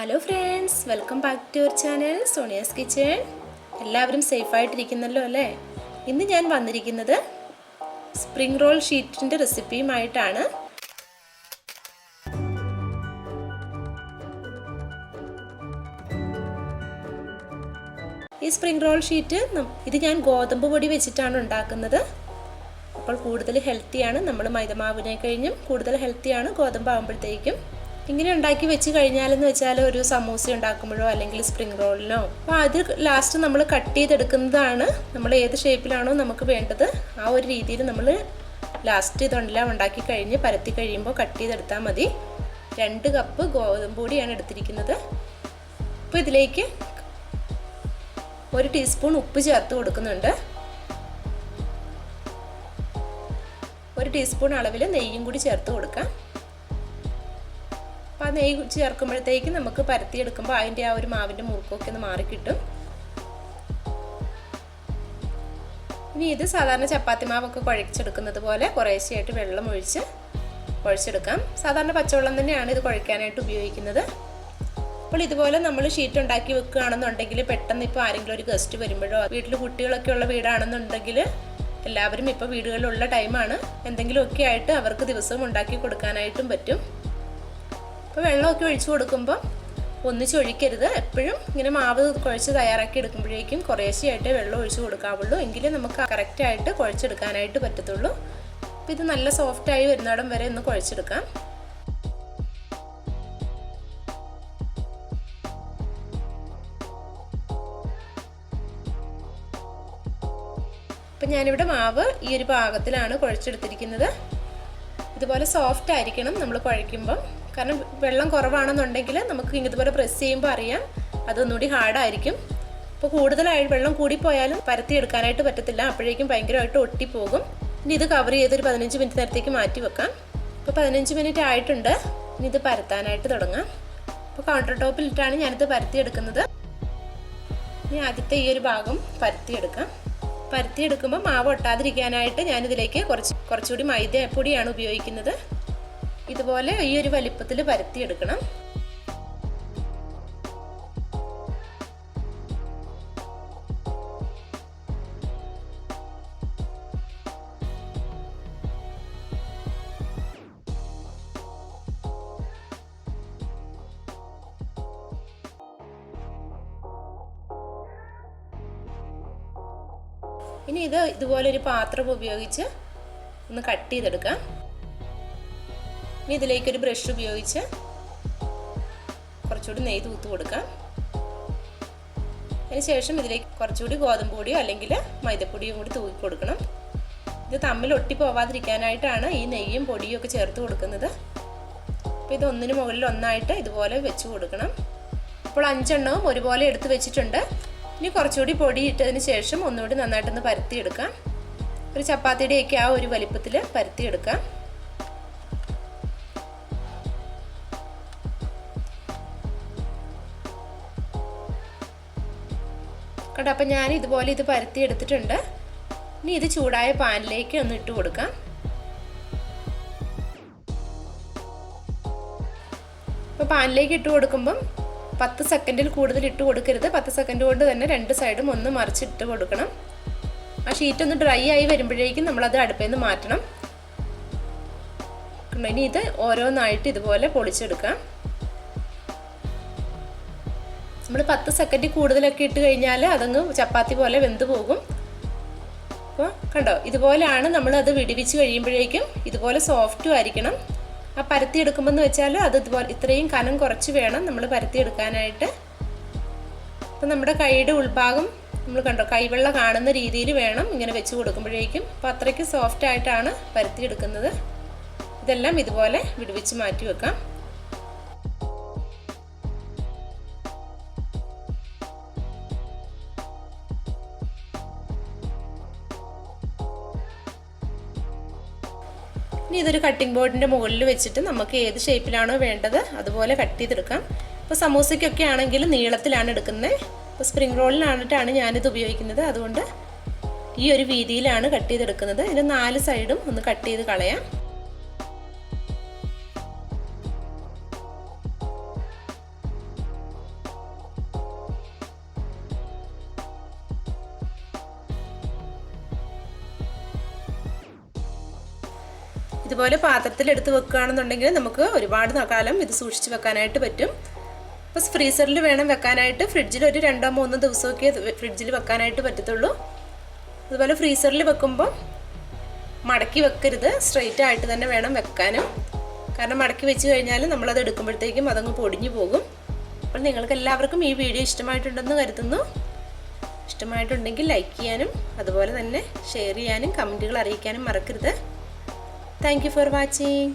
Hello friends, welcome back to your channel Sonia's kitchen. എല്ലാവരും സേഫായിട്ടിരിക്കുന്നല്ലോ അല്ലേ? ഇന്ന് ഞാൻ വന്നിരിക്കുന്നത് സ്പ്രിംഗ് റോൾ ഷീറ്റിൻ്റെ റെസിപ്പിയുമായിട്ടാണ്. ഈ സ്പ്രിംഗ് റോൾ ഷീറ്റ് ഇത് ഞാൻ ഗോതമ്പ് പൊടി വെച്ചിട്ടാണ് ഉണ്ടാക്കുന്നത്. അപ്പോൾ കൂടുതൽ ഹെൽത്തിയാണ്. നമ്മൾ മൈദമാവിനെ കഴിഞ്ഞും കൂടുതൽ ഹെൽത്തിയാണ് ഗോതമ്പ് ആകുമ്പോഴത്തേക്കും. ഇങ്ങനെ ഉണ്ടാക്കി വെച്ച് കഴിഞ്ഞാലെന്ന് വെച്ചാൽ ഒരു സമൂസ ഉണ്ടാക്കുമ്പോഴോ അല്ലെങ്കിൽ സ്പ്രിംഗ് റോളിനോ അപ്പോൾ അത് ലാസ്റ്റ് നമ്മൾ കട്ട് ചെയ്തെടുക്കുന്നതാണ്. നമ്മൾ ഏത് ഷേപ്പിലാണോ നമുക്ക് വേണ്ടത് ആ ഒരു രീതിയിൽ നമ്മൾ ലാസ്റ്റ് ഇതെല്ലാം ഉണ്ടാക്കി കഴിഞ്ഞ് പരത്തി കഴിയുമ്പോൾ കട്ട് ചെയ്തെടുത്താൽ മതി. 2 കപ്പ് ഗോതമ്പ് പൊടിയാണ് എടുത്തിരിക്കുന്നത്. അപ്പോൾ ഇതിലേക്ക് 1 ടീസ്പൂൺ ഉപ്പ് ചേർത്ത് കൊടുക്കുന്നുണ്ട്. 1 ടീസ്പൂൺ അളവിൽ നെയ്യും കൂടി ചേർത്ത് കൊടുക്കാം. അപ്പോൾ ആ നെയ്യ് ചേർക്കുമ്പോഴത്തേക്ക് നമുക്ക് പരത്തിയെടുക്കുമ്പോൾ അതിൻ്റെ ആ ഒരു മാവിൻ്റെ മുറുക്കമൊക്കെ ഒന്ന് മാറിക്കിട്ടും. ഇനി ഇത് സാധാരണ ചപ്പാത്തി മാവൊക്കെ കുഴച്ചെടുക്കുന്നത് പോലെ കുറേശ്ശെയായിട്ട് വെള്ളം ഒഴിച്ച് കുഴച്ചെടുക്കാം. സാധാരണ പച്ചവെള്ളം തന്നെയാണ് ഇത് കുഴയ്ക്കാനായിട്ട് ഉപയോഗിക്കുന്നത്. അപ്പോൾ ഇതുപോലെ നമ്മൾ ഷീറ്റ് ഉണ്ടാക്കി വെക്കുകയാണെന്നുണ്ടെങ്കിൽ പെട്ടെന്ന് ഇപ്പോൾ ആരെങ്കിലും ഒരു ഗസ്റ്റ് വരുമ്പോഴോ വീട്ടിൽ കുട്ടികളൊക്കെ ഉള്ള വീടാണെന്നുണ്ടെങ്കിൽ എല്ലാവരും ഇപ്പോൾ വീടുകളിലുള്ള ടൈമാണ്, എന്തെങ്കിലുമൊക്കെ ആയിട്ട് അവർക്ക് ദിവസവും ഉണ്ടാക്കി കൊടുക്കാനായിട്ടും പറ്റും. അപ്പോൾ വെള്ളമൊക്കെ ഒഴിച്ചു കൊടുക്കുമ്പോൾ ഒന്നിച്ച് ഒഴിക്കരുത്. എപ്പോഴും ഇങ്ങനെ മാവ് കുഴച്ച് തയ്യാറാക്കി എടുക്കുമ്പോഴേക്കും കുറേശ്ശെയായിട്ട് വെള്ളം ഒഴിച്ചു കൊടുക്കാവുള്ളൂ. എങ്കിലേ നമുക്ക് കറക്റ്റായിട്ട് കുഴച്ചെടുക്കാനായിട്ട് പറ്റത്തുള്ളൂ. അപ്പോൾ ഇത് നല്ല സോഫ്റ്റായി വരുന്നിടം വരെ ഒന്ന് കുഴച്ചെടുക്കാം. അപ്പം ഞാനിവിടെ മാവ് ഈ ഒരു പാകത്തിലാണ് കുഴച്ചെടുത്തിരിക്കുന്നത്. ഇതുപോലെ സോഫ്റ്റ് ആയിരിക്കണം നമ്മൾ കുഴയ്ക്കുമ്പം. കാരണം വെള്ളം കുറവാണെന്നുണ്ടെങ്കിൽ നമുക്ക് ഇതുപോലെ പ്രസ് ചെയ്യുമ്പോൾ അറിയാം അതൊന്നുകൂടി ഹാർഡായിരിക്കും. അപ്പോൾ കൂടുതലായി വെള്ളം കൂടിപ്പോയാലും പരത്തിയെടുക്കാനായിട്ട് പറ്റത്തില്ല. അപ്പോഴേക്കും ഭയങ്കരമായിട്ട് ഒട്ടിപ്പോകും. ഇനി ഇത് കവർ ചെയ്തൊരു 15 മിനിറ്റ് നേരത്തേക്ക് മാറ്റി വെക്കാം. ഇപ്പോൾ 15 മിനിറ്റ് ആയിട്ടുണ്ട്. ഇനി ഇത് പരത്താനായിട്ട് തുടങ്ങാം. അപ്പോൾ കൗണ്ടർ ടോപ്പിലിട്ടാണ് ഞാനിത് പരത്തിയെടുക്കുന്നത്. ഇനി ആദ്യത്തെ ഈ ഒരു ഭാഗം പരത്തിയെടുക്കാം. പരത്തിയെടുക്കുമ്പോൾ മാവ് ഒട്ടാതിരിക്കാനായിട്ട് ഞാനിതിലേക്ക് കുറച്ചുകൂടി മൈദപ്പൊടിയാണ് ഉപയോഗിക്കുന്നത്. ഇതുപോലെ ഈ ഒരു വലിപ്പത്തിൽ പരത്തിയെടുക്കണം. ഇനി ഇതുപോലെ ഒരു പാത്രം ഉപയോഗിച്ച് ഒന്ന് കട്ട് ചെയ്തെടുക്കാം. ഇനി ഇതിലേക്കൊരു ബ്രഷ് ഉപയോഗിച്ച് കുറച്ചുകൂടി നെയ്യ് തൂത്ത് കൊടുക്കാം. അതിനുശേഷം ഇതിലേക്ക് കുറച്ചുകൂടി ഗോതമ്പ് പൊടിയോ അല്ലെങ്കിൽ മൈദപ്പൊടിയും കൂടി തൂക്കി കൊടുക്കണം. ഇത് തമ്മിൽ ഒട്ടി പോവാതിരിക്കാനായിട്ടാണ് ഈ നെയ്യും പൊടിയും ഒക്കെ ചേർത്ത് കൊടുക്കുന്നത്. അപ്പോൾ ഇത് ഒന്നിന് മുകളിൽ ഒന്നായിട്ട് ഇതുപോലെ വെച്ച് കൊടുക്കണം. അപ്പോൾ 5 എണ്ണവും ഒരുപോലെ എടുത്ത് വെച്ചിട്ടുണ്ട്. ഇനി കുറച്ചുകൂടി പൊടി ഇട്ടതിന് ശേഷം ഒന്നുകൂടി നന്നായിട്ടൊന്ന് പരത്തിയെടുക്കാം. ഒരു ചപ്പാത്തിയുടെയൊക്കെ ആ ഒരു വലിപ്പത്തിൽ പരത്തിയെടുക്കാം. കേട്ടോ, അപ്പം ഞാൻ ഇതുപോലെ ഇത് പരത്തിയെടുത്തിട്ടുണ്ട്. ഇനി ഇത് ചൂടായ പാനിലേക്ക് ഒന്ന് ഇട്ട് കൊടുക്കാം. അപ്പോൾ പാനിലേക്ക് ഇട്ട് കൊടുക്കുമ്പം 10 സെക്കൻഡിൽ കൂടുതൽ ഇട്ട് കൊടുക്കരുത്. 10 സെക്കൻഡ് കൊണ്ട് തന്നെ 2 സൈഡും ഒന്ന് മറിച്ചിട്ട് കൊടുക്കണം. ആ ഷീറ്റ് ഒന്ന് ഡ്രൈ ആയി വരുമ്പോഴേക്കും നമ്മളത് അടുപ്പിൽ നിന്ന് മാറ്റണം. ഇനി ഇത് ഓരോന്നായിട്ട് ഇതുപോലെ പൊളിച്ചെടുക്കാം. നമ്മൾ 10 സെക്കൻഡ് കൂടുതലൊക്കെ ഇട്ട് കഴിഞ്ഞാൽ അതങ്ങ് ചപ്പാത്തി പോലെ വെന്ത് പോകും. അപ്പോൾ കണ്ടോ, ഇതുപോലെയാണ് നമ്മളത് വിടിവിച്ച് കഴിയുമ്പോഴേക്കും ഇതുപോലെ സോഫ്റ്റും ആയിരിക്കണം. ആ പരത്തിയെടുക്കുമ്പോൾ എന്ന് വെച്ചാൽ അത് ഇതുപോലെ ഇത്രയും കനം കുറച്ച് വേണം നമ്മൾ പരത്തിയെടുക്കാനായിട്ട്. അപ്പം നമ്മുടെ കൈയുടെ ഉൾഭാഗം നമ്മൾ കണ്ടോ കൈവെള്ള കാണുന്ന രീതിയിൽ വേണം ഇങ്ങനെ വെച്ച് കൊടുക്കുമ്പോഴേക്കും. അപ്പോൾ അത്രയ്ക്ക് സോഫ്റ്റ് ആയിട്ടാണ് പരത്തിയെടുക്കുന്നത്. ഇതെല്ലാം ഇതുപോലെ വിടുവിച്ച് മാറ്റി വെക്കാം. ഇനി ഇതൊരു കട്ടിംഗ് ബോർഡിൻ്റെ മുകളിൽ വെച്ചിട്ട് നമുക്ക് ഏത് ഷേപ്പിലാണോ വേണ്ടത് അതുപോലെ കട്ട് ചെയ്തെടുക്കാം. ഇപ്പോൾ സമൂസയ്ക്കൊക്കെ ആണെങ്കിൽ നീളത്തിലാണ് എടുക്കുന്നത്. ഇപ്പോൾ സ്പ്രിംഗ് റോളിനായിട്ടാണ് ഞാനിത് ഉപയോഗിക്കുന്നത്. അതുകൊണ്ട് ഈ ഒരു വീതിയിലാണ് കട്ട് ചെയ്തെടുക്കുന്നത്. ഇതിൻ്റെ 4 സൈഡും ഒന്ന് കട്ട് ചെയ്ത് കളയാം. ഇതുപോലെ പാത്രത്തിൽ എടുത്ത് വെക്കുകയാണെന്നുണ്ടെങ്കിൽ നമുക്ക് ഒരുപാട് കാലം ഇത് സൂക്ഷിച്ച് വെക്കാനായിട്ട് പറ്റും. അപ്പോൾ ഫ്രീസറിൽ വേണം വെക്കാനായിട്ട്. ഫ്രിഡ്ജിൽ ഒരു 2-3 ദിവസമൊക്കെ ഫ്രിഡ്ജിൽ വെക്കാനായിട്ട് പറ്റത്തുള്ളൂ. അതുപോലെ ഫ്രീസറിൽ വെക്കുമ്പോൾ മടക്കി വെക്കരുത്, സ്ട്രെയിറ്റ് ആയിട്ട് തന്നെ വേണം വെക്കാനും. കാരണം മടക്കി വെച്ച് കഴിഞ്ഞാൽ നമ്മളത് എടുക്കുമ്പോഴത്തേക്കും അതങ്ങ് പൊടിഞ്ഞു പോകും. അപ്പോൾ നിങ്ങൾക്ക് എല്ലാവർക്കും ഈ വീഡിയോ ഇഷ്ടമായിട്ടുണ്ടെന്ന് കരുതുന്നു. ഇഷ്ടമായിട്ടുണ്ടെങ്കിൽ ലൈക്ക് ചെയ്യാനും അതുപോലെ തന്നെ ഷെയർ ചെയ്യാനും കമൻറ്റുകൾ അറിയിക്കാനും മറക്കരുത്. Thank you for watching.